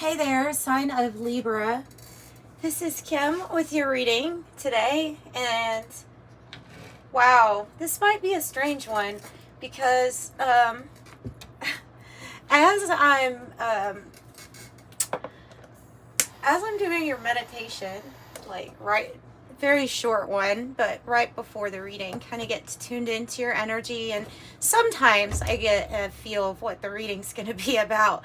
Hey there, sign of Libra. This is Kim with your reading today, and wow, this might be a strange one because as I'm doing your meditation, like very short one, but right before the reading, kind of gets tuned into your energy, and sometimes I get a feel of what the reading's going to be about.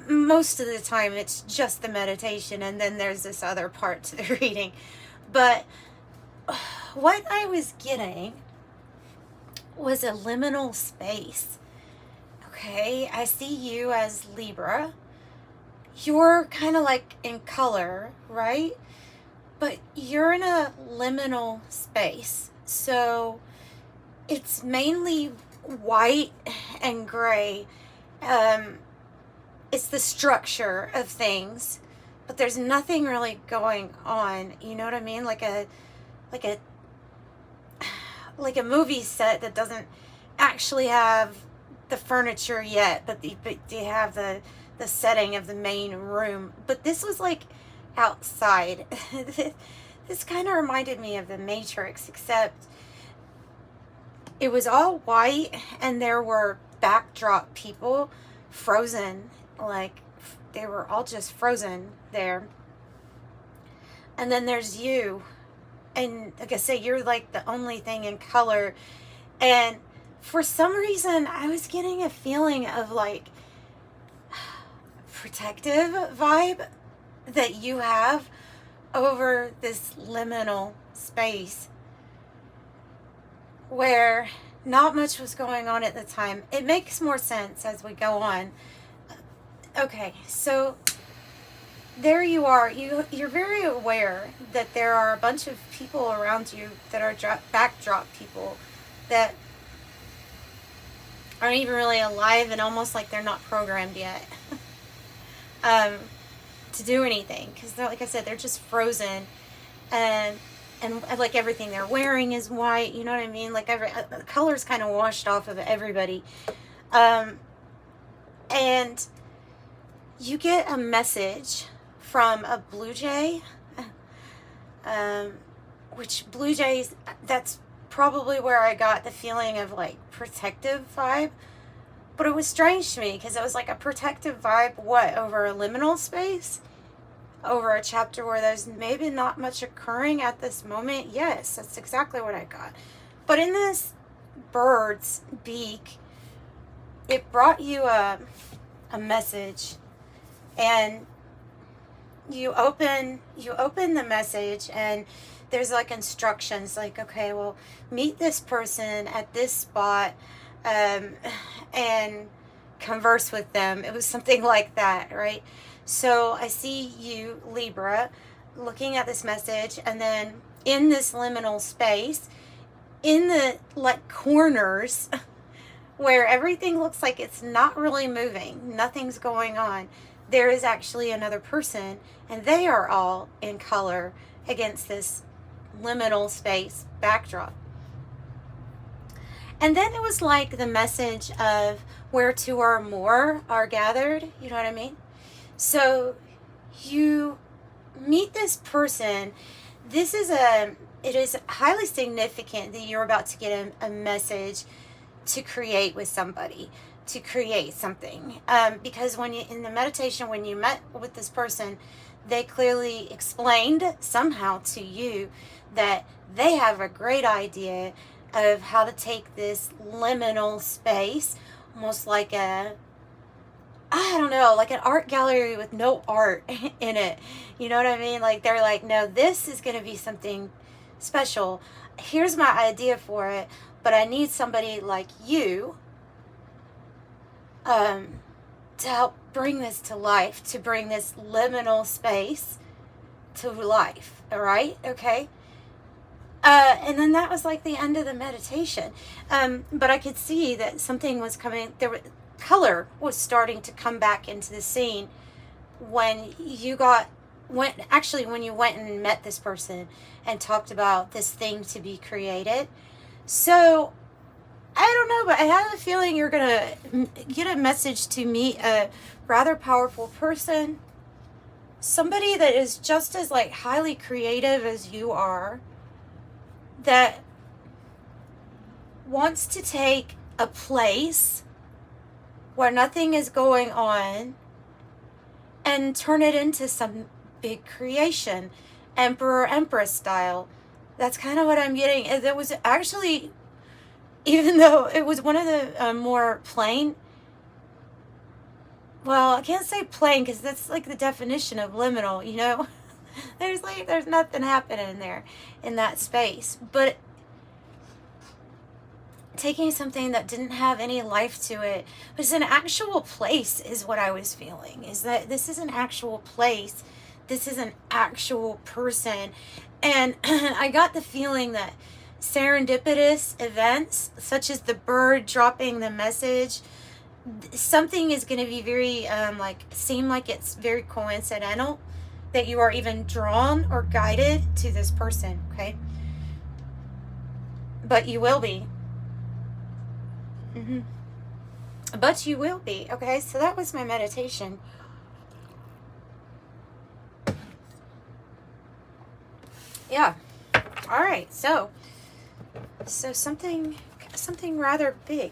Most of the time it's just the meditation, and then there's this other part to the reading. But what I was getting was a liminal space. Okay, I see you as Libra. You're kind of like in color, right? But you're in a liminal space. So it's mainly white and gray. It's the structure of things, but there's nothing really going on. You know what I mean? Like a movie set that doesn't actually have the furniture yet, but they have the setting of the main room. But this was like outside. This kind of reminded me of the Matrix, except it was all white and there were backdrop people frozen. Like they were all just frozen there. And then there's you, and like I say, you're like the only thing in color. And for some reason I was getting a feeling of like protective vibe that you have over this liminal space where not much was going on at the time. It makes more sense as we go on. Okay, so there you are. You're very aware that there are a bunch of people around you that are backdrop people that aren't even really alive, and almost like they're not programmed yet to do anything, because like I said, they're just frozen, and like everything they're wearing is white. You know what I mean? Like the color's kind of washed off of everybody, and you get a message from a blue jay, which blue jays, that's probably where I got the feeling of like protective vibe. But it was strange to me because it was like a protective vibe, over a liminal space, over a chapter where there's maybe not much occurring at this moment. Yes, that's exactly what I got. But in this bird's beak, it brought you a message. And you open the message, and there's like instructions like, okay, well, meet this person at this spot, and converse with them. It was something like that, right? So I see you, Libra, looking at this message, and then in this liminal space, in the like corners where everything looks like it's not really moving, nothing's going on, there is actually another person, and they are all in color against this liminal space backdrop. And then it was like the message of where two or more are gathered. You know what I mean? So you meet this person. It is highly significant that you're about to get a message to create with somebody, to create something, because in the meditation, when you met with this person, they clearly explained somehow to you that they have a great idea of how to take this liminal space, almost like I don't know, like an art gallery with no art in it. You know what I mean? Like they're like, no, this is going to be something special. Here's my idea for it, but I need somebody like you to help bring this to life, to bring this liminal space to life. All right? Okay. And then that was like the end of the meditation. But I could see that something was coming. Color was starting to come back into the scene when you went and met this person and talked about this thing to be created. So I don't know, but I have a feeling you're going to get a message to meet a rather powerful person somebody that is just as like highly creative as you are, that wants to take a place where nothing is going on and turn it into some big creation, emperor empress style. That's kind of what I'm getting. It was actually, even though it was one of the more plain, well, I can't say plain because that's like the definition of liminal, you know. There's nothing happening there in that space, but taking something that didn't have any life to it, but it's an actual place, is what I was feeling. Is that this is an actual place, this is an actual person. And I got the feeling that serendipitous events, such as the bird dropping the message, something is going to be very seem like it's very coincidental that you are even drawn or guided to this person. Okay, but you will be. But you will be. Okay, so that was my meditation. Yeah. All right. So something rather big.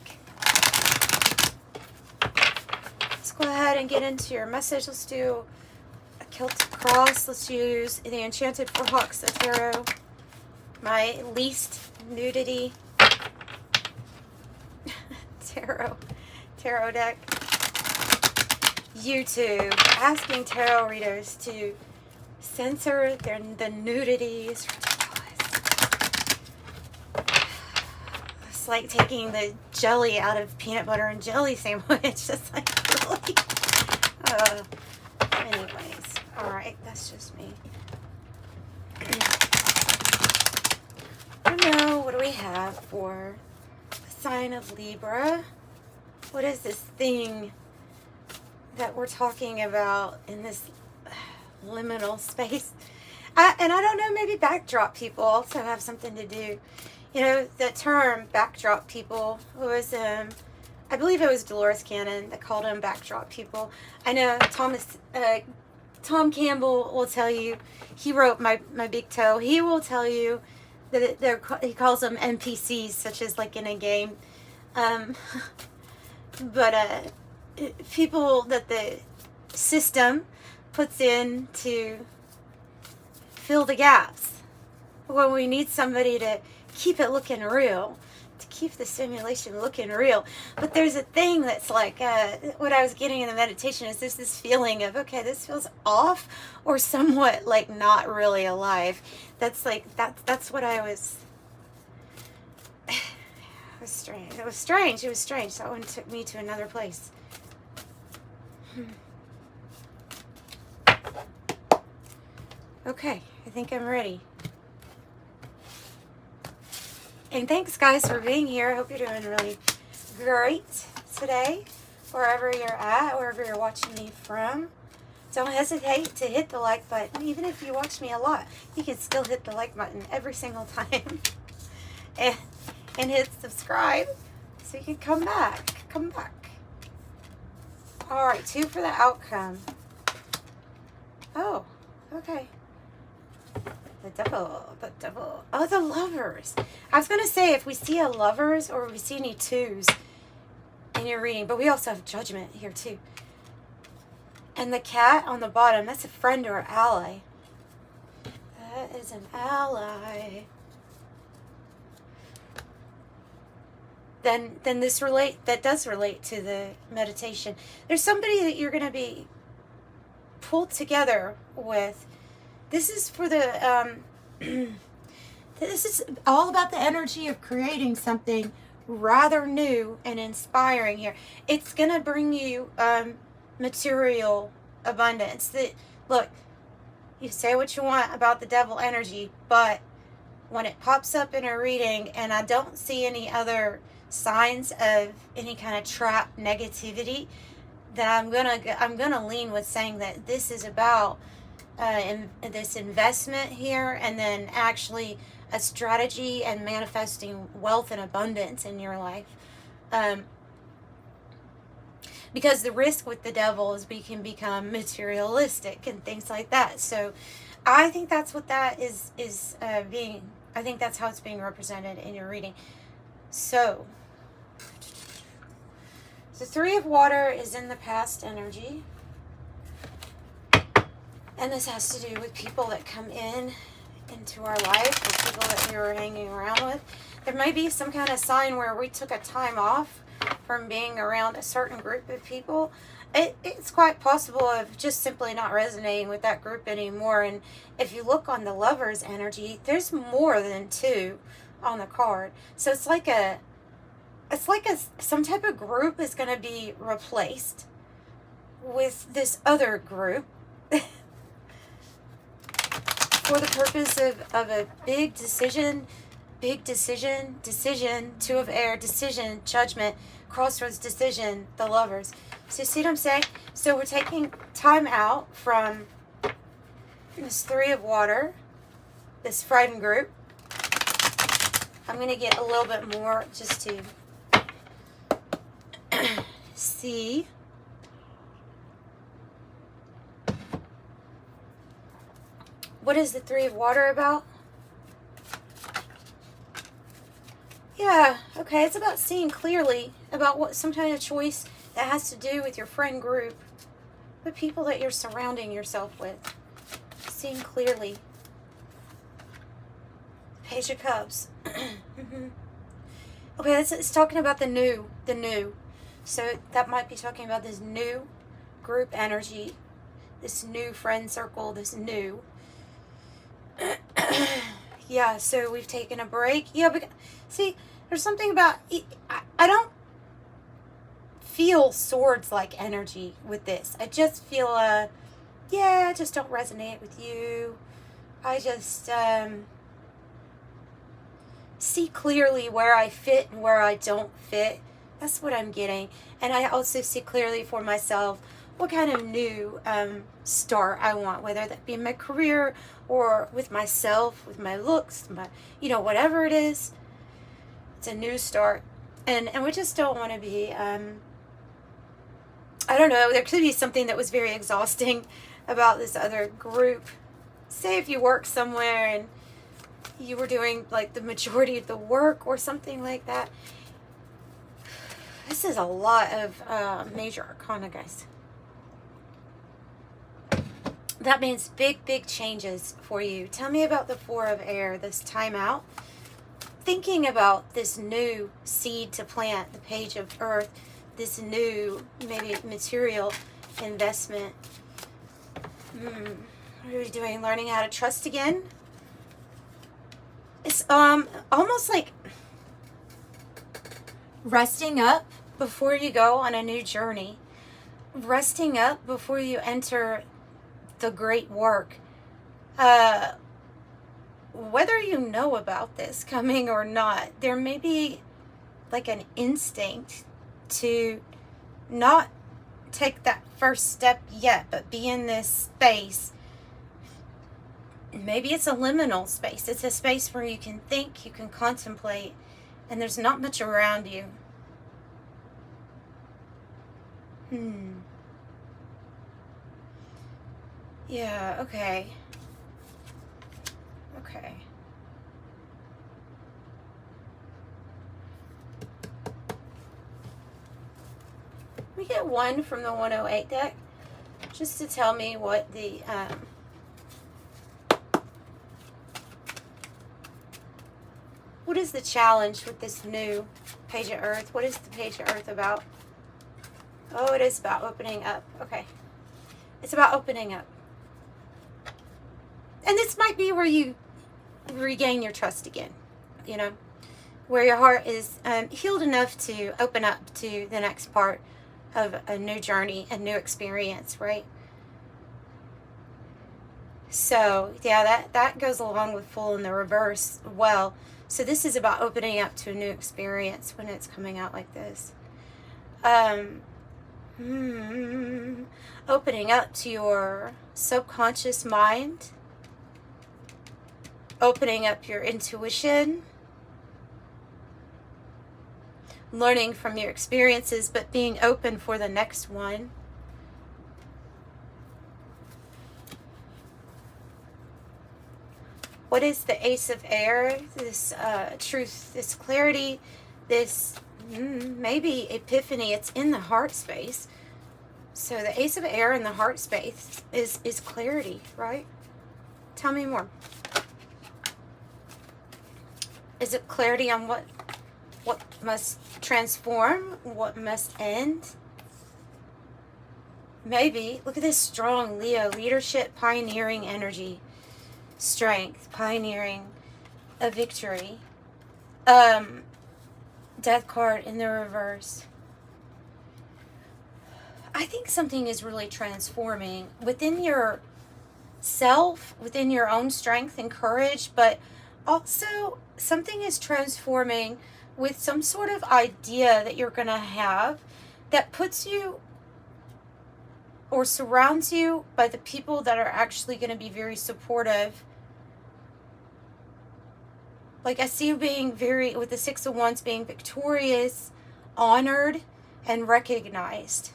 Let's go ahead and get into your message. Let's do a Celtic Cross. Let's use the Enchanted forhaxa tarot. My least nudity tarot deck. YouTube asking tarot readers to censor the nudities. It's like taking the jelly out of peanut butter and jelly sandwich. Just like, really? Anyways, alright, that's just me. I don't know, what do we have for the sign of Libra? What is this thing that we're talking about in this liminal space? And I don't know, maybe backdrop people also have something to do. You know, the term backdrop people was, I believe it was Dolores Cannon that called them backdrop people. I know Tom Campbell will tell you, he wrote My Big Toe, he will tell you that he calls them NPCs, such as like in a game. But people that the system puts in to fill the gaps when we need somebody to keep it looking real, to keep the simulation looking real. But there's a thing that's like, what I was getting in the meditation is this feeling of, okay, this feels off or somewhat like not really alive. That's like, that's what I was, it was strange. It was strange. That one took me to another place. Okay, I think I'm ready. And thanks, guys, for being here. I hope you're doing really great today, wherever you're at, wherever you're watching me from. Don't hesitate to hit the like button. Even if you watch me a lot, you can still hit the like button every single time. and hit subscribe so you can come back. All right, 2 for the outcome. Oh, okay. The devil. Oh, the lovers. I was going to say if we see a lovers or if we see any 2s in your reading, but we also have judgment here too. And the cat on the bottom, that's a friend or ally. That is an ally. Then that does relate to the meditation. There's somebody that you're going to be pulled together with. This is for the, this is all about the energy of creating something rather new and inspiring here. It's going to bring you material abundance. Look, you say what you want about the devil energy, but when it pops up in a reading and I don't see any other signs of any kind of trap negativity, then I'm gonna lean with saying that this is about this investment here, and then actually a strategy and manifesting wealth and abundance in your life. Because the risk with the devil is we can become materialistic and things like that. So I think that's what that is being, I think that's how it's being represented in your reading. So the Three of Water is in the past energy. And this has to do with people that come into our life, or people that we were hanging around with. There may be some kind of sign where we took a time off from being around a certain group of people. It's quite possible of just simply not resonating with that group anymore. And if you look on the Lover's energy, there's more than two on the card. So it's like some type of group is going to be replaced with this other group for the purpose of a big decision, Two of Air, decision, judgment, crossroads, decision, the Lovers. So you see what I'm saying? So we're taking time out from this Three of Water, this friend group. I'm going to get a little bit more just to see. What is the Three of Water about? Yeah, okay, it's about seeing clearly about what some kind of choice that has to do with your friend group, the people that you're surrounding yourself with. Seeing clearly. Page of Cups. Okay, it's talking about the new. So that might be talking about this new group energy, this new friend circle, this new. Yeah, so we've taken a break. Yeah, but see, there's something about, I don't feel swords-like energy with this. I just feel, yeah, I just don't resonate with you. I just see clearly where I fit and where I don't fit. That's what I'm getting. And I also see clearly for myself what kind of new start I want, whether that be in my career or with myself, with my looks, my, whatever it is. It's a new start. And we just don't want to be, I don't know, there could be something that was very exhausting about this other group. Say if you work somewhere and you were doing like the majority of the work or something like that. This is a lot of major arcana, guys. That means big changes for you. Tell me about the Four of Air, this time out. Thinking about this new seed to plant, the Page of Earth, this new, maybe material investment. What are we doing? Learning how to trust again? It's almost like resting up before you go on a new journey. Resting up before you enter the great work. Whether you know about this coming or not, there may be like an instinct to not take that first step yet, but be in this space. Maybe it's a liminal space. It's a space where you can think, you can contemplate, and there's not much around you. Yeah, okay. Okay. We get one from the 108 deck, just to tell me what the, what is the challenge with this new Page of Earth? What is the Page of Earth about? Oh, it is about opening up. Okay. It's about opening up. And this might be where you regain your trust again, where your heart is healed enough to open up to the next part of a new journey, a new experience, right? So, yeah, that goes along with Fool in the reverse well. So this is about opening up to a new experience when it's coming out like this. Opening up to your subconscious mind. Opening up your intuition. learning from your experiences, but being open for the next one. What is the Ace of Air? This truth, this clarity, this maybe epiphany. It's in the heart space. So the Ace of Air in the heart space is clarity, right? Tell me more. Is it clarity on what must transform, what must end? Maybe. Look at this strong Leo, leadership, pioneering energy, strength, pioneering a victory. Death card in the reverse. I think something is really transforming within your self, within your own strength and courage, but also something is transforming with some sort of idea that you're going to have that puts you or surrounds you by the people that are actually going to be very supportive. Like I see you being very, with the Six of Wands, being victorious, honored, and recognized.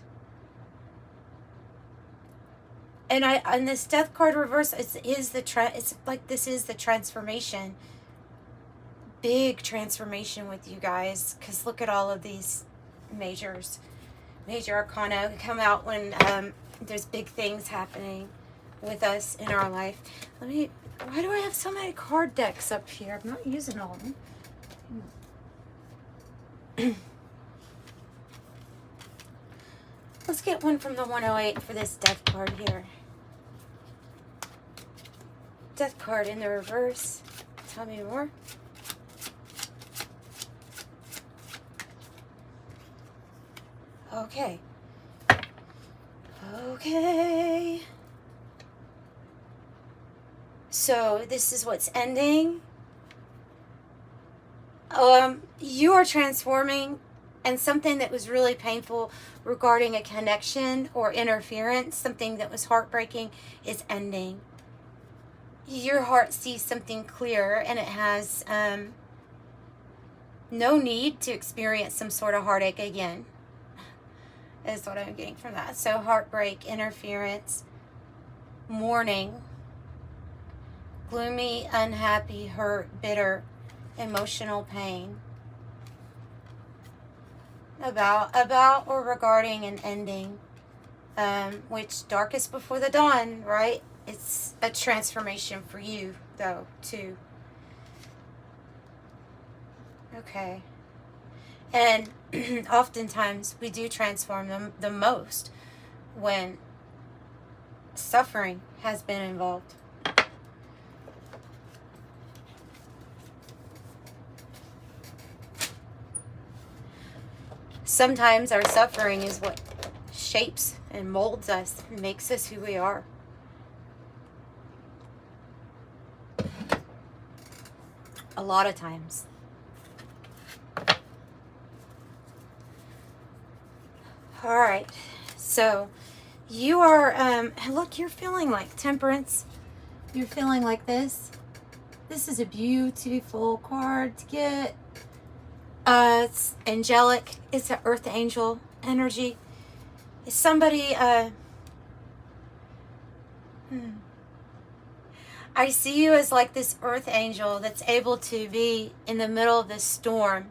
And on this Death card reverse, it's like this is the transformation. Big transformation with you guys, because look at all of these major arcana come out when there's big things happening with us in our life. Why do I have so many card decks up here? I'm not using all of them. Let's get one from the 108 for this Death card here. Death card in the reverse. Tell me more. Okay. Okay. So this is what's ending. You are transforming, and something that was really painful regarding a connection or interference, something that was heartbreaking, is ending. Your heart sees something clear, and it has no need to experience some sort of heartache again, is what I'm getting from that. So heartbreak, interference, mourning, gloomy, unhappy, hurt, bitter, emotional pain. About or regarding an ending, which darkest before the dawn, right? It's a transformation for you, though, too. Okay. And oftentimes we do transform them the most when suffering has been involved. Sometimes our suffering is what shapes and molds us and makes us who we are. A lot of times. All right. So you are, look, you're feeling like Temperance. You're feeling like this. This is a beautiful card to get. It's angelic. It's an earth angel energy. It's somebody, I see you as like this earth angel that's able to be in the middle of this storm,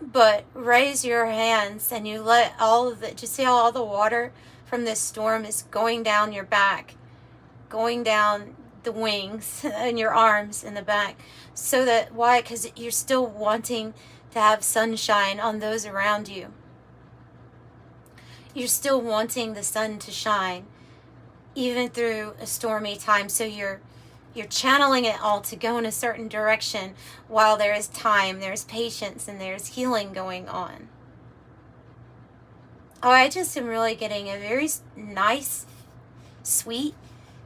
but raise your hands and you let all of the, just see how all the water from this storm is going down your back, going down the wings and your arms in the back. So that, why? Because you're still wanting to have sunshine on those around you. You're still wanting the sun to shine even through a stormy time. So you're channeling it all to go in a certain direction while there is time, there's patience, and there's healing going on. Oh, I just am really getting a very nice, sweet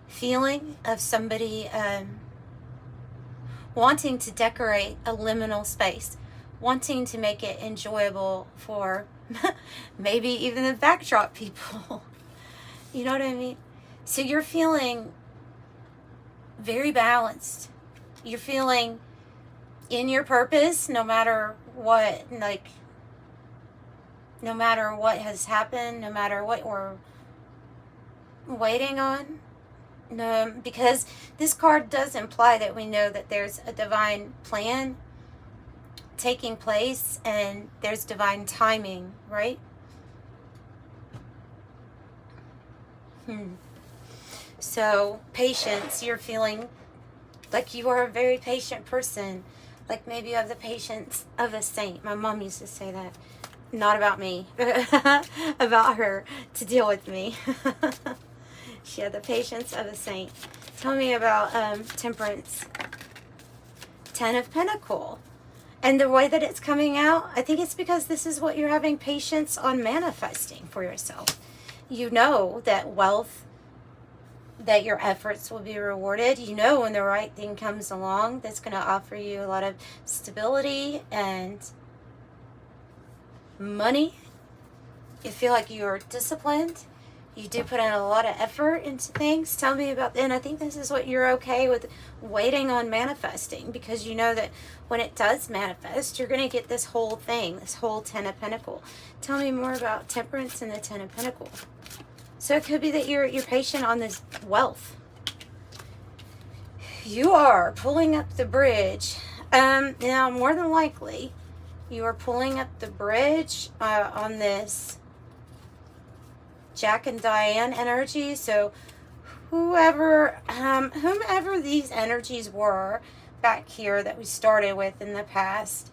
feeling of somebody wanting to decorate a liminal space, wanting to make it enjoyable for maybe even the backdrop people. You know what I mean? So you're feeling very balanced. You're feeling in your purpose, no matter what, like no matter what has happened, no matter what we're waiting on. No, because this card does imply that we know that there's a divine plan taking place and there's divine timing, right? So, patience, you're feeling like you are a very patient person. Like maybe you have the patience of a saint. My mom used to say that. Not about me, about her to deal with me. She had the patience of a saint. Tell me about temperance. 10 of Pentacles. And the way that it's coming out, I think it's because this is what you're having patience on manifesting for yourself. You know that wealth, that your efforts will be rewarded. You know when the right thing comes along that's going to offer you a lot of stability and money. You feel like you're disciplined. You do put in a lot of effort into things. Tell me about, and I think this is what you're okay with waiting on manifesting, because you know that when it does manifest, you're going to get this whole thing, this whole 10 of Pentacles. Tell me more about temperance and the 10 of Pentacles. So it could be that you're patient on this wealth. You are pulling up the bridge. Now, more than likely, you are pulling up the bridge on this Jack and Diane energy. So whomever these energies were back here that we started with in the past,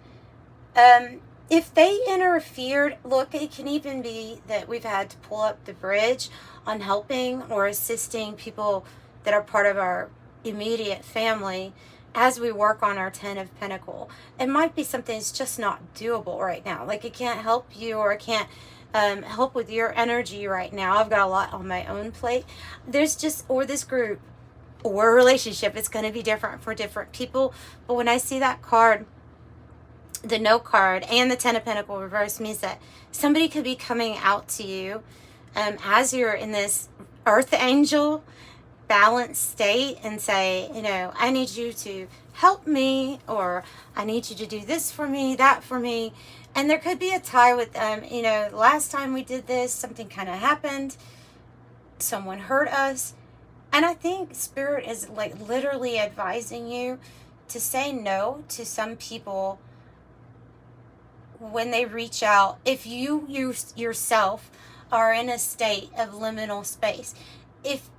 if they interfered, look, it can even be that we've had to pull up the bridge on helping or assisting people that are part of our immediate family as we work on our 10 of Pentacles. It might be something that's just not doable right now. Like it can't help you, or it can't help with your energy right now. I've got a lot on my own plate. There's just, or this group or relationship, it's going to be different for different people. But when I see that card, the no card, and the 10 of Pentacles reverse, means that somebody could be coming out to you as you're in this earth angel balanced state and say, you know, I need you to help me, or I need you to do this for me, that for me. And there could be a tie with you know, last time we did this, something kind of happened, someone hurt us. And I think Spirit is like literally advising you to say no to some people when they reach out. If you yourself are in a state of liminal space, if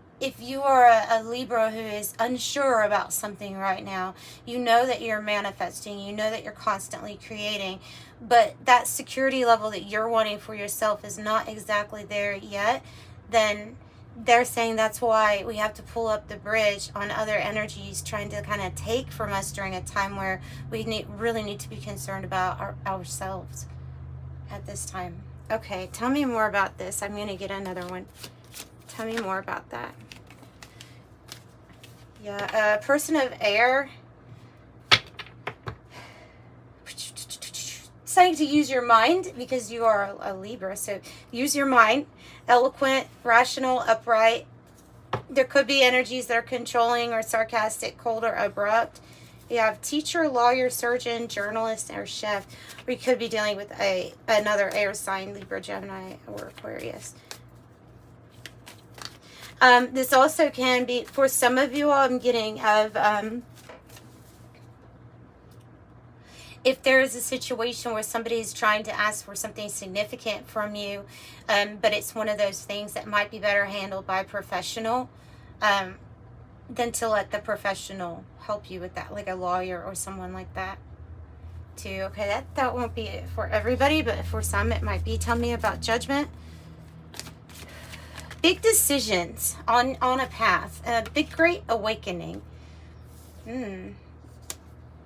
you are a Libra who is unsure about something right now, you know that you're manifesting, you know that you're constantly creating, but that security level that you're wanting for yourself is not exactly there yet, then they're saying that's why we have to pull up the bridge on other energies trying to kind of take from us during a time where we really need to be concerned about ourselves at this time. Okay, tell me more about this. I'm going to get another one. Tell me more about that. Yeah, person of air. Deciding to use your mind because you are a Libra. So use your mind. Eloquent, rational, upright. There could be energies that are controlling or sarcastic, cold or abrupt. You have teacher, lawyer, surgeon, journalist, or chef. Or you could be dealing with another air sign, Libra, Gemini, or Aquarius. This also can be, for some of you, I'm getting of, if there is a situation where somebody is trying to ask for something significant from you, but it's one of those things that might be better handled by a professional, than to let the professional help you with that, like a lawyer or someone like that, too. Okay, that won't be for everybody, but for some it might be. Tell me about judgment. Big decisions on a path, a big great awakening. You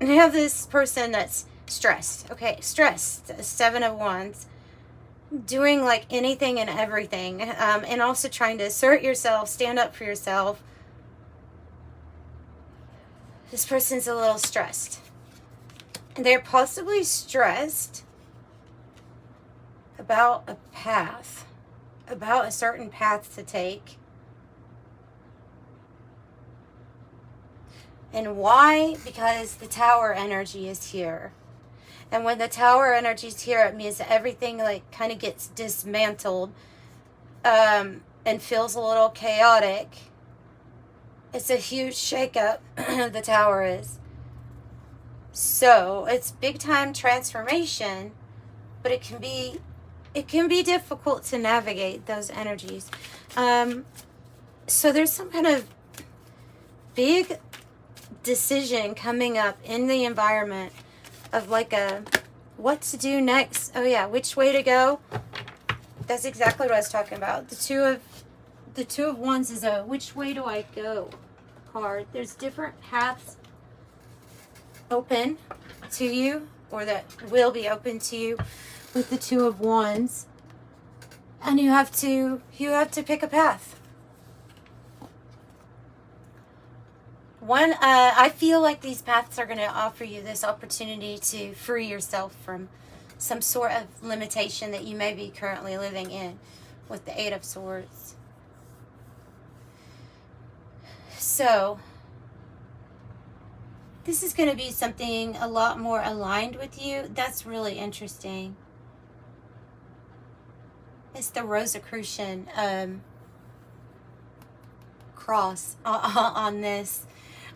have this person that's stressed. Okay, stressed. 7 of Wands. Doing like anything and everything. And also trying to assert yourself, stand up for yourself. This person's a little stressed. And they're possibly stressed about a path. About a certain path to take. And why? Because the Tower energy is here. And when the Tower energy's here, it means that everything like kind of gets dismantled and feels a little chaotic. It's a huge shakeup, the Tower is. So it's big time transformation, but it can be difficult to navigate those energies. So there's some kind of big decision coming up in the environment of like a what to do next. Oh yeah, which way to go. That's exactly what I was talking about. The two of wands is a which way do I go card. There's different paths open to you, or that will be open to you with the two of wands, and you have to pick a path. One, I feel like these paths are going to offer you this opportunity to free yourself from some sort of limitation that you may be currently living in with the Eight of Swords. So, this is going to be something a lot more aligned with you. That's really interesting. It's the Rosicrucian cross on this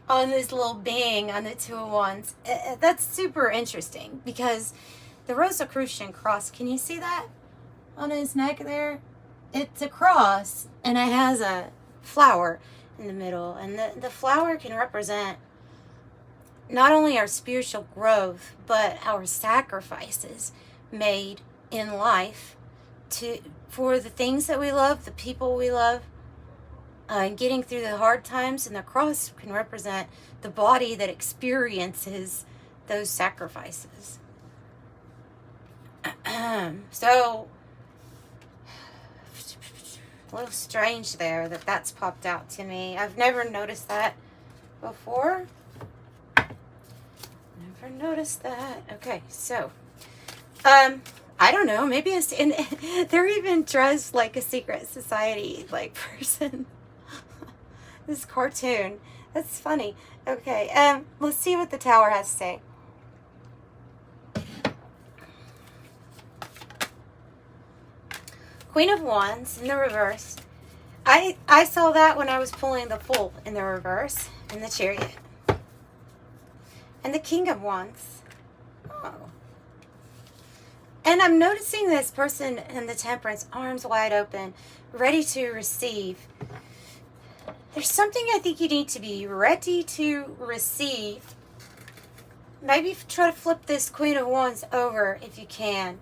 little being on the Two of Wands. That's super interesting because the Rosicrucian cross, can you see that on his neck there? It's a cross and it has a flower in the middle, and the flower can represent not only our spiritual growth but our sacrifices made in life for the things that we love, the people we love, and getting through the hard times. And the cross can represent the body that experiences those sacrifices. So, a little strange there that's popped out to me. I've never noticed that before. Never noticed that. Okay, so, I don't know, maybe it's they're even dressed like a secret society like person. This cartoon. That's funny. Okay, let's see what the Tower has to say. Queen of Wands in the reverse. I saw that when I was pulling the Fool in the reverse, and the Chariot. And the King of Wands. Oh. And I'm noticing this person in the Temperance, arms wide open, ready to receive. There's something I think you need to be ready to receive. Maybe try to flip this Queen of Wands over if you can.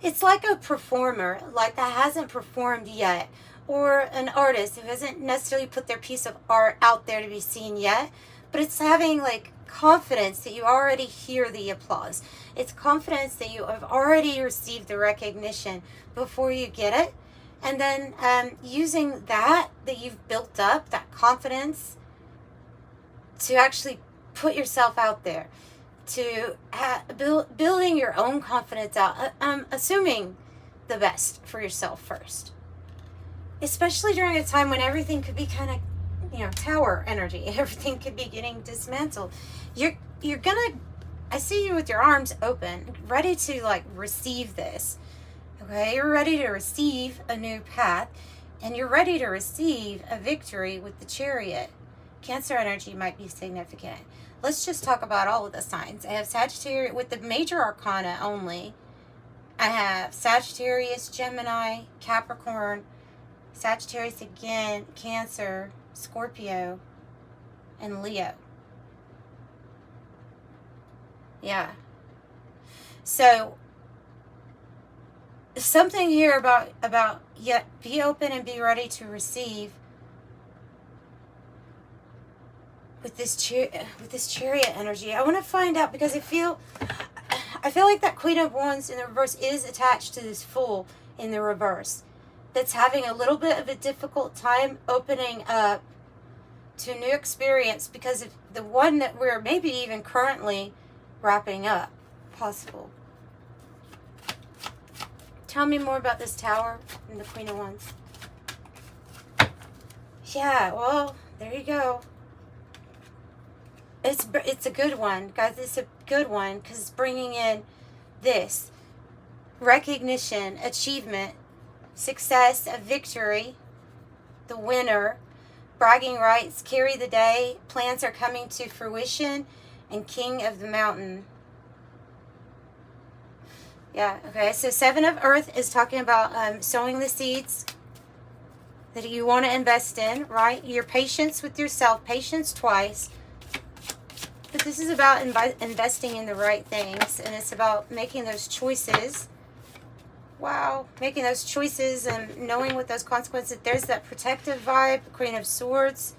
It's like a performer, like that hasn't performed yet, or an artist who hasn't necessarily put their piece of art out there to be seen yet, but it's having like confidence that you already hear the applause. It's confidence that you have already received the recognition before you get it. And then using that you've built up, that confidence, to actually put yourself out there, to building your own confidence out, assuming the best for yourself first. Especially during a time when everything could be kind of, Tower energy. Everything could be getting dismantled. You're gonna, I see you with your arms open, ready to like receive this. Okay, you're ready to receive a new path, and you're ready to receive a victory with the Chariot. Cancer energy might be significant. Let's just talk about all of the signs. I have Sagittarius with the major arcana only. I have Sagittarius, Gemini, Capricorn, Sagittarius again, Cancer, Scorpio, and Leo. Yeah. So something here about be open and be ready to receive with this Chariot energy. I want to find out, because I feel like that Queen of Wands in the reverse is attached to this Fool in the reverse, that's having a little bit of a difficult time opening up to a new experience because of the one that we're maybe even currently wrapping up. Possible. Tell me more about this Tower and the Queen of Wands. Yeah, well, there you go. It's a good one, guys. It's a good one because it's bringing in this recognition, achievement, success, a victory, the winner, bragging rights, carry the day, plans are coming to fruition, and king of the mountain. Yeah, okay. So 7 of Earth is talking about sowing the seeds that you want to invest in, right? Your patience with yourself, patience twice. But this is about investing in the right things, and it's about making those choices. Wow, making those choices and knowing what those consequences. There's that protective vibe, Queen of Swords.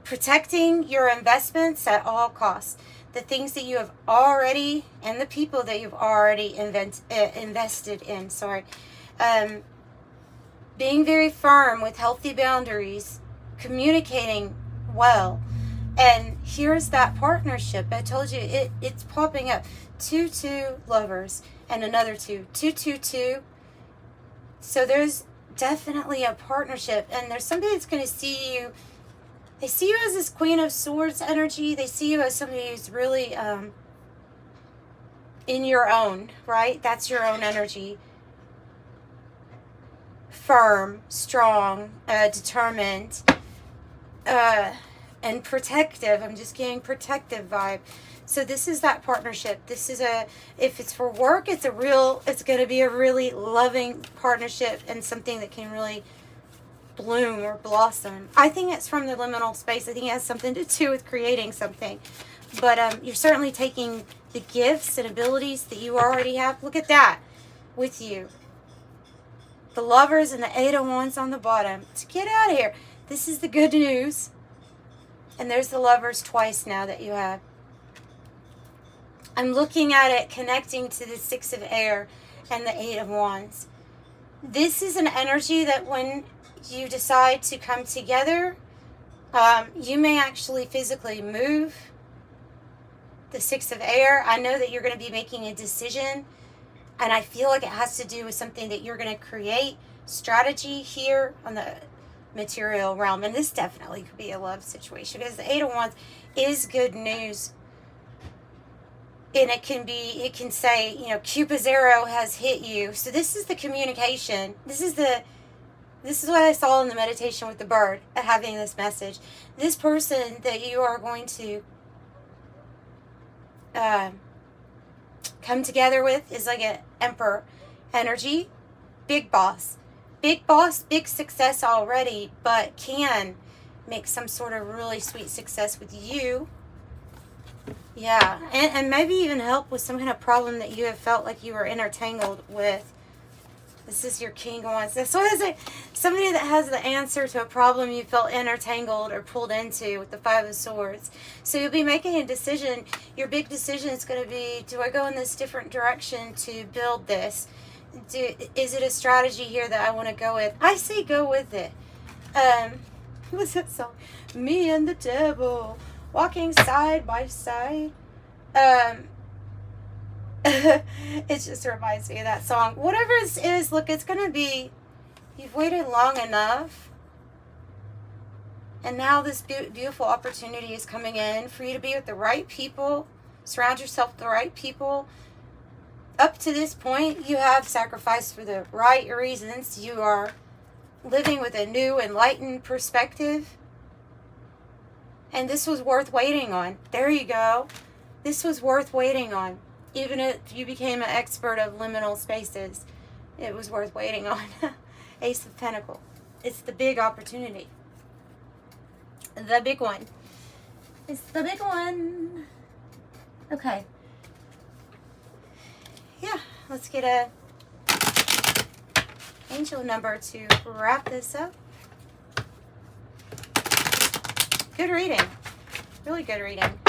Protecting your investments at all costs. The things that you have already, and the people that you've already invested in. Being very firm with healthy boundaries, communicating well. And here's that partnership. I told you it's popping up. 2-2 lovers and another 2. 2-2-2. So there's definitely a partnership, and there's somebody that's going to see you. They see you as this Queen of Swords energy. They see you as somebody who's really in your own, right? That's your own energy. Firm, strong, determined, and protective. I'm just getting protective vibe. So this is that partnership. This is if it's for work, it's going to be a really loving partnership and something that can really bloom or blossom. I think it's from the liminal space. I think it has something to do with creating something. But you're certainly taking the gifts and abilities that you already have. Look at that with you. The lovers and the 8 of Wands on the bottom. To get out of here. This is the good news. And there's the lovers twice now that you have. I'm looking at it connecting to the 6 of Air and the 8 of Wands. This is an energy that when you decide to come together, you may actually physically move. The 6 of Air, I know that you're going to be making a decision, and I feel like it has to do with something that you're going to create. Strategy here on the material realm, and this definitely could be a love situation because the 8 of Wands is good news. And it can say, Cupid's arrow has hit you. So this is the communication. This is what I saw in the meditation with the bird, having this message. This person that you are going to come together with is like an emperor energy. Big boss. Big boss, big success already, but can make some sort of really sweet success with you. Yeah, and maybe even help with some kind of problem that you have felt like you were intertangled with. This is your King of Wands. So what is it? Somebody that has the answer to a problem you felt intertangled or pulled into with the 5 of Swords. So you'll be making a decision. Your big decision is going to be, do I go in this different direction to build this? Is it a strategy here that I want to go with? I say go with it. What's that song? Me and the devil. Walking side by side. It just reminds me of that song. Whatever it is, look, it's going to be, you've waited long enough. And now this beautiful opportunity is coming in for you to be with the right people. Surround yourself with the right people. Up to this point, you have sacrificed for the right reasons. You are living with a new, enlightened perspective. And this was worth waiting on. There you go. This was worth waiting on. Even if you became an expert of liminal spaces, it was worth waiting on. Ace of Pentacles. It's the big opportunity. The big one. It's the big one. Okay. Yeah, let's get a angel number to wrap this up. Good reading. Really good reading.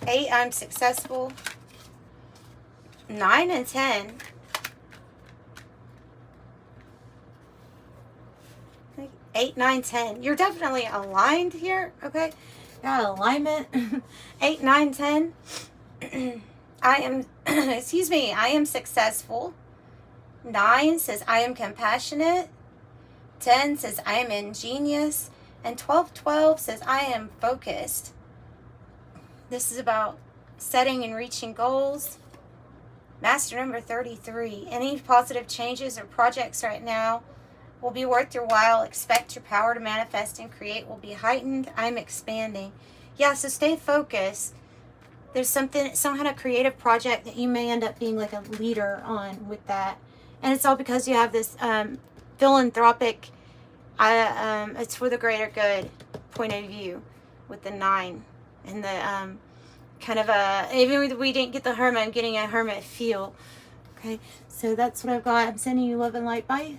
Eight, I'm successful. 9 and 10. 8, 9, 10. You're definitely aligned here, okay? Got alignment. 8, 9, 10. I am, excuse me, I am successful. 9 says I am compassionate. 10 says I am ingenious. And 12, 12 says I am focused. This is about setting and reaching goals. Master number 33. Any positive changes or projects right now will be worth your while. Expect your power to manifest and create will be heightened. I'm expanding. Yeah, so stay focused. There's some kind of creative project that you may end up being like a leader on with that. And it's all because you have this philanthropic, it's for the greater good point of view with the 9. And the kind of even if we didn't get the hermit, I'm getting a hermit feel. Okay, so that's what I've got. I'm sending you love and light. Bye.